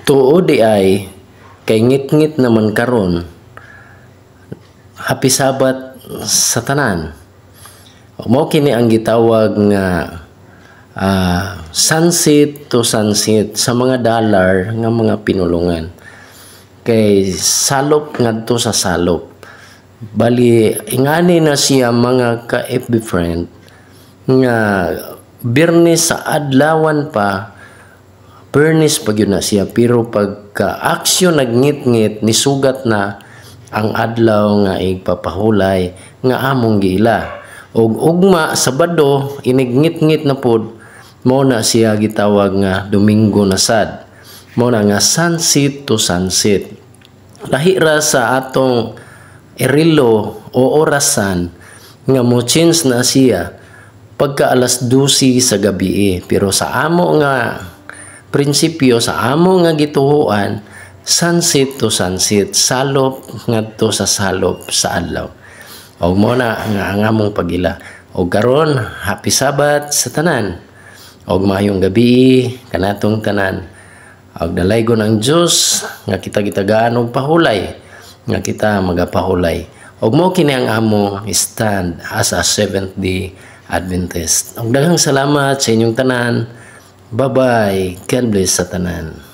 Tuod ay kay ngit-ngit naman karon. Happy Sabat sa tanan. Mao kini ang gitawag nga sunset to sunset sa mga dollar nga mga pinulungan. Kay salop ngadto sa salop. Bali ingani na siya mga ka-FB friend nga Biyernes sa adlawan pa, Bernis pag yun na siya, pero pagka-aksyon nagngit-ngit, nisugat na ang adlaw nga igpapahulay nga among gila. Og ugma Sabado, inignit-ngit na pod, mo na siya gitawag nga Domingo na sad. Mo na nga sunset to sunset. Lahira sa atong erilo o orasan nga mo change na siya pagka alas 12 sa gabi. Pero sa amo nga prinsipyo, sa amo nga gituhuan, sunset to sunset, salop ngadto sa salop sa adlaw. O mo na nga ang among pagila. O karon, happy Sabat sa tanan. O mayong gabi kanatong tanan. O dalaygon ang Dios nga kita gitagaan og pahulay, nga kita magapahulay. O mo kini ang amo stand as a Seventh-day Adventist. Og daghang salamat sa inyong tanan. Bye-bye. God bless sa tanan.